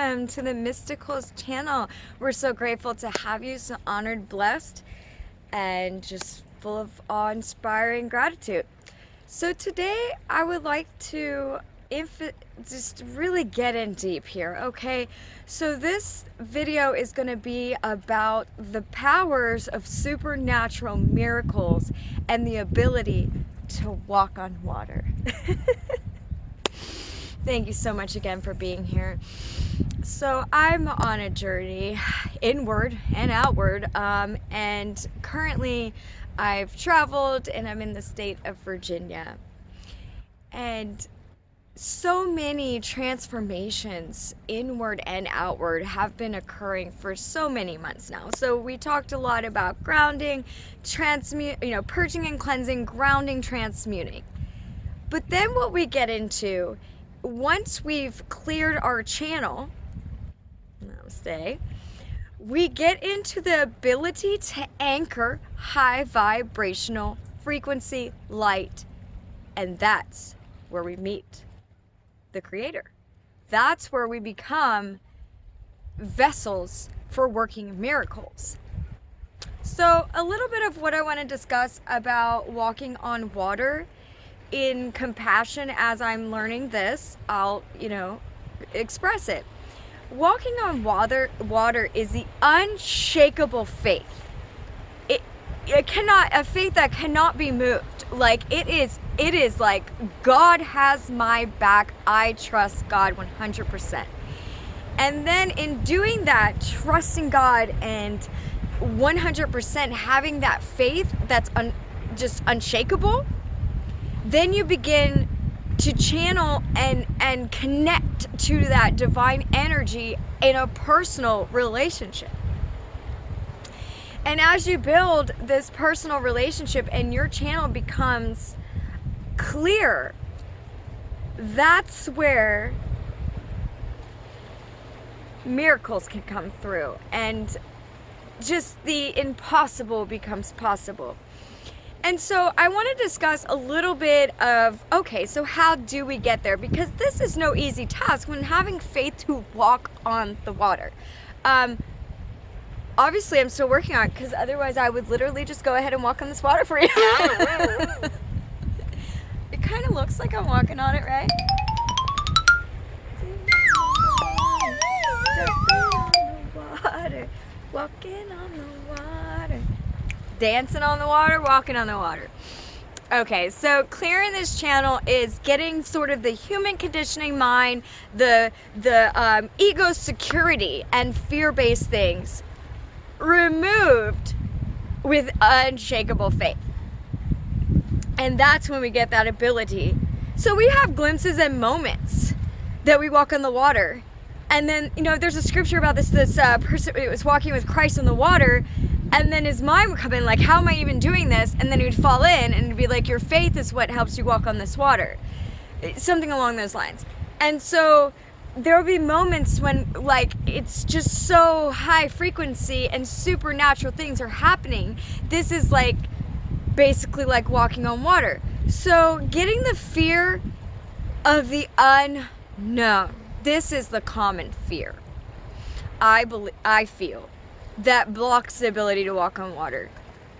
welcome to the MystiCOOLS channel. We're so grateful to have you, so honored, blessed, and just full of awe-inspiring gratitude. So today I would like to just really get in deep here, okay? So this video is going to be about the powers of supernatural miracles and the ability to walk on water. Thank you so much again for being here. So I'm on a journey inward and outward, and currently I've traveled and I'm in the state of Virginia. And so many transformations inward and outward have been occurring for so many months now. So we talked a lot about grounding, purging and cleansing, grounding, transmuting. But then what we get into, once we've cleared our channel, namaste, we get into the ability to anchor high vibrational frequency light, and that's where we meet the Creator. That's where we become vessels for working miracles. So a little bit of what I want to discuss about walking on water in compassion as I'm learning this, I'll, express it. Walking on water is the unshakable faith. A faith that cannot be moved. Like it is like, God has my back. I trust God 100%. And then in doing that, trusting God and 100% having that faith that's just unshakable, then you begin to channel and connect to that divine energy in a personal relationship. And as you build this personal relationship and your channel becomes clear, that's where miracles can come through and just the impossible becomes possible. And so I want to discuss a little bit of, okay, so how do we get there? Because this is no easy task when having faith to walk on the water. Obviously, I'm still working on it because otherwise I would literally just go ahead and walk on this water for you. It kind of looks like I'm walking on it, right? Walking on the water. Dancing on the water, walking on the water. Okay, so clearing this channel is getting sort of the human conditioning mind, the ego security and fear-based things removed with unshakable faith. And that's when we get that ability. So we have glimpses and moments that we walk on the water. And then, there's a scripture about this person who was walking with Christ on the water, and then his mind would come in like, how am I even doing this? And then he would fall in and it'd be like, your faith is what helps you walk on this water. Something along those lines. And so there will be moments when it's just so high frequency and supernatural things are happening. This is basically like walking on water. So getting the fear of the unknown. This is the common fear. I feel that blocks the ability to walk on water,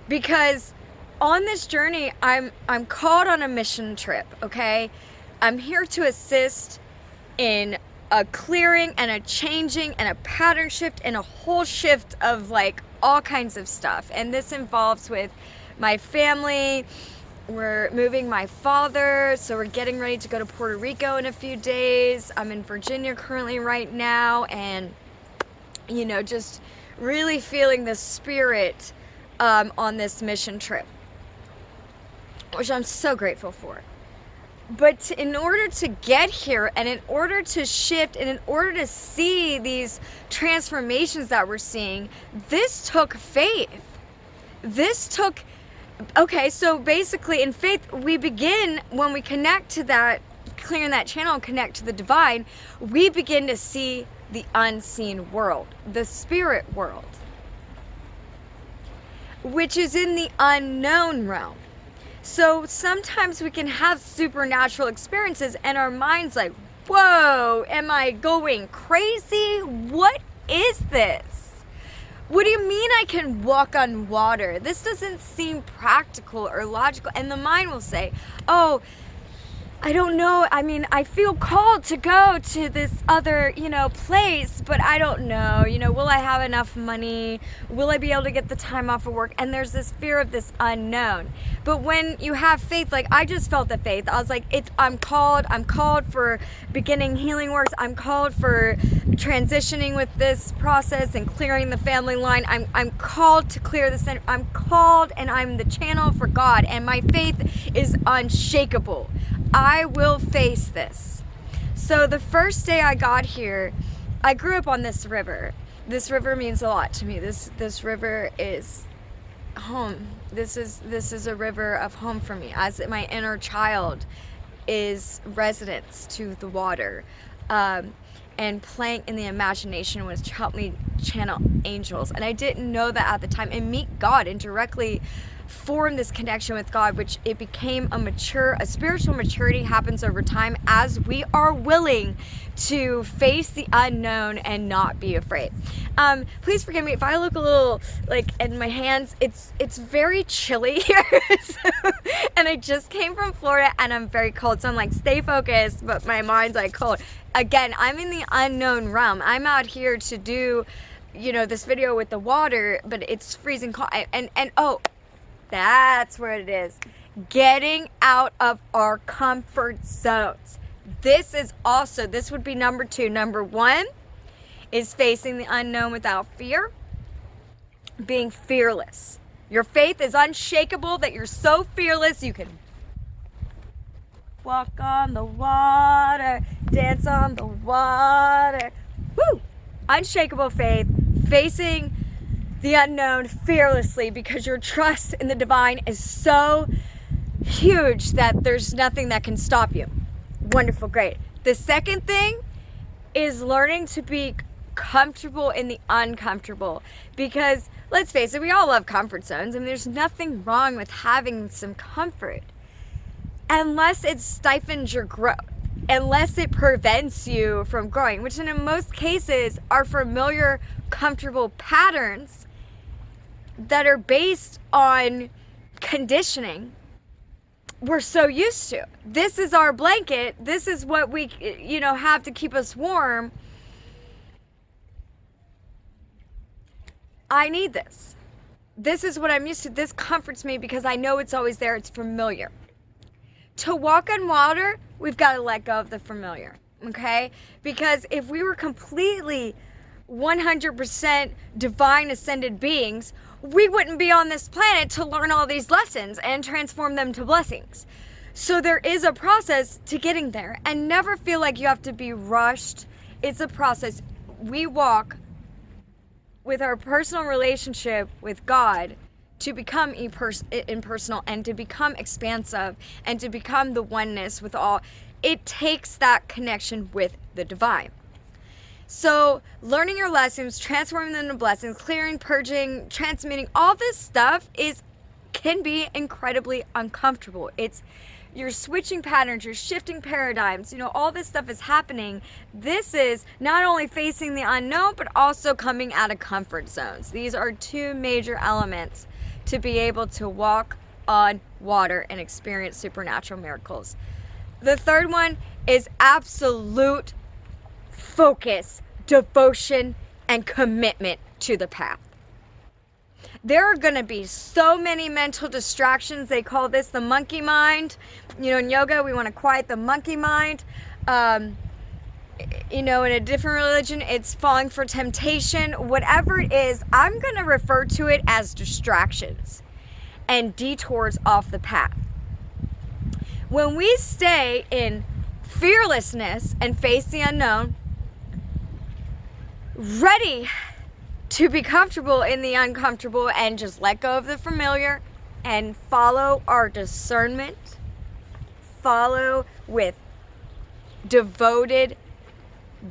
because on this journey I'm called on a mission trip. Okay, I'm here to assist in a clearing and a changing and a pattern shift and a whole shift of all kinds of stuff. And this involves with my family. We're moving my father, so we're getting ready to go to Puerto Rico in a few days. I'm in Virginia currently right now, and just really feeling the spirit on this mission trip, which I'm so grateful for. But in order to get here and in order to shift and in order to see these transformations that we're seeing, this took faith. Okay, so basically in faith, we begin when we connect to that, clearing that channel and connect to the divine, we begin to see the unseen world, the spirit world, which is in the unknown realm. So sometimes we can have supernatural experiences and our mind's like, whoa, am I going crazy? What is this? What do you mean I can walk on water? This doesn't seem practical or logical. And the mind will say, oh, I don't know. I mean, I feel called to go to this other, place, but I don't know. Will I have enough money? Will I be able to get the time off of work? And there's this fear of this unknown. But when you have faith, like I just felt the faith. I was like, I'm called for beginning healing works. I'm called for transitioning with this process and clearing the family line. I'm called to clear the center. I'm called, and I'm the channel for God, and my faith is unshakable. I will face this. So the first day I got here, I grew up on this river. This river means a lot to me. This river is home. This is a river of home for me, as my inner child is residence to the water. And playing in the imagination was helped me channel angels. And I didn't know that at the time, and meet God and directly form this connection with God, which it became a spiritual maturity happens over time as we are willing to face the unknown and not be afraid. Please forgive me if I look a little like in my hands, it's very chilly here. And I just came from Florida and I'm very cold, so I'm like, stay focused, but my mind's like cold. Again, I'm in the unknown realm. I'm out here to do, this video with the water, but it's freezing cold. And oh, that's what it is. Getting out of our comfort zones. This would be number 2. Number 1 is facing the unknown without fear. Being fearless. Your faith is unshakable, that you're so fearless you can walk on the water, dance on the water. Woo! Unshakable faith, facing the unknown fearlessly, because your trust in the divine is so huge that there's nothing that can stop you. Wonderful, great. The second thing is learning to be comfortable in the uncomfortable, because let's face it, we all love comfort zones, and there's nothing wrong with having some comfort, unless it stifles your growth, unless it prevents you from growing, which in most cases are familiar, comfortable patterns that are based on conditioning we're so used to. This is our blanket. This is what we, have to keep us warm. I need this. This is what I'm used to. This comforts me because I know it's always there. It's familiar. To walk on water, we've got to let go of the familiar, okay? Because if we were completely 100% divine ascended beings, we wouldn't be on this planet to learn all these lessons and transform them to blessings. So there is a process to getting there, and never feel like you have to be rushed. It's a process. We walk with our personal relationship with God to become impersonal and to become expansive and to become the oneness with all. It takes that connection with the divine. So learning your lessons, transforming them into blessings, clearing, purging, transmitting, all this stuff can be incredibly uncomfortable. You're switching patterns, you're shifting paradigms, all this stuff is happening. This is not only facing the unknown, but also coming out of comfort zones. These are 2 major elements to be able to walk on water and experience supernatural miracles. The third one is absolute focus, devotion, and commitment to the path. There are going to be so many mental distractions. They call this the monkey mind. In yoga, we want to quiet the monkey mind. In a different religion, it's falling for temptation. Whatever it is, I'm going to refer to it as distractions and detours off the path. When we stay in fearlessness and face the unknown, ready to be comfortable in the uncomfortable and just let go of the familiar and follow our discernment, follow with devoted,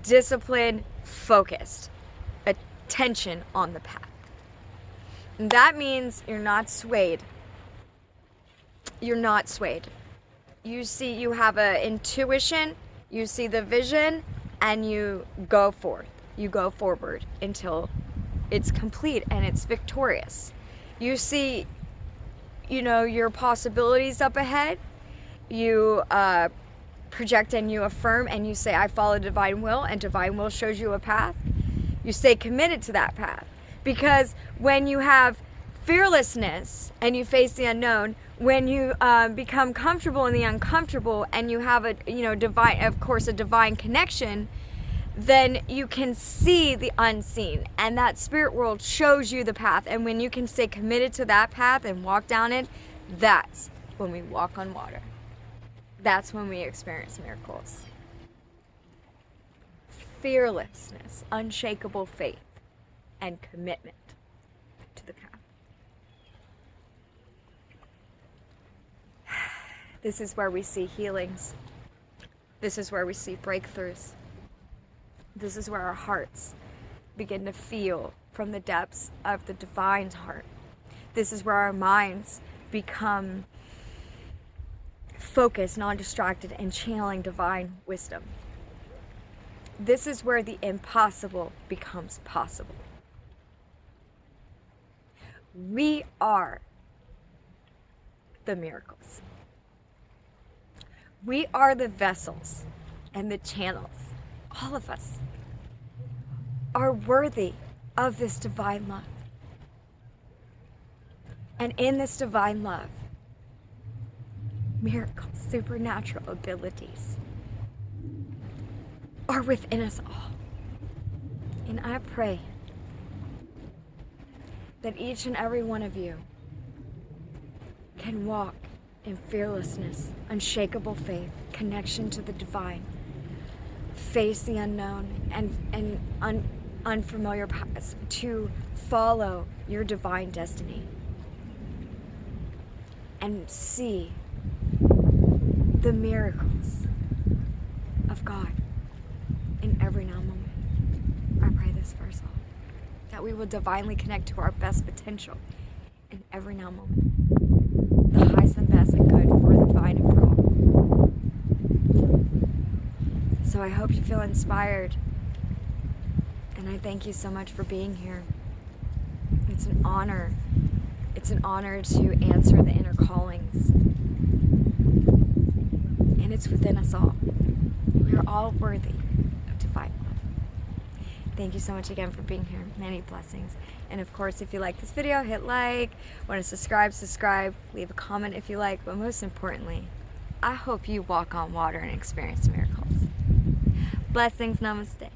disciplined, focused attention on the path. And that means you're not swayed. You're not swayed. You see, you have an intuition, You see the vision and you go forth. You go forward until it's complete and it's victorious. You see, you know, your possibilities up ahead. You project and you affirm and you say, I follow divine will, and divine will shows you a path. You stay committed to that path, because when you have fearlessness and you face the unknown, when you become comfortable in the uncomfortable, and you have a, you know, divine, of course, a divine connection, then you can see the unseen, and that spirit world shows you the path. And when you can stay committed to that path and walk down it, that's when we walk on water. That's when we experience miracles. Fearlessness, unshakable faith, and commitment to the path. This is where we see healings. This is where we see breakthroughs. This is where our hearts begin to feel from the depths of the divine's heart. This is where our minds become focused, non-distracted, and channeling divine wisdom. This is where the impossible becomes possible. We are the miracles. We are the vessels and the channels. All of us are worthy of this divine love. And in this divine love, miracles, supernatural abilities are within us all. And I pray that each and every one of you can walk in fearlessness, unshakable faith, connection to the divine, face the unknown and unfamiliar paths to follow your divine destiny, and see the miracles of God in every now moment. I pray this for us all, that we will divinely connect to our best potential in every now moment, the highest and best and good for the divine and for all. So I hope you feel inspired, and I thank you so much for being here. It's an honor. It's an honor to answer the inner callings. And it's within us all. We are all worthy of divine love. Thank you so much again for being here. Many blessings. And of course, if you like this video, hit like. Want to subscribe. Leave a comment if you like. But most importantly, I hope you walk on water and experience miracles. Blessings. Namaste.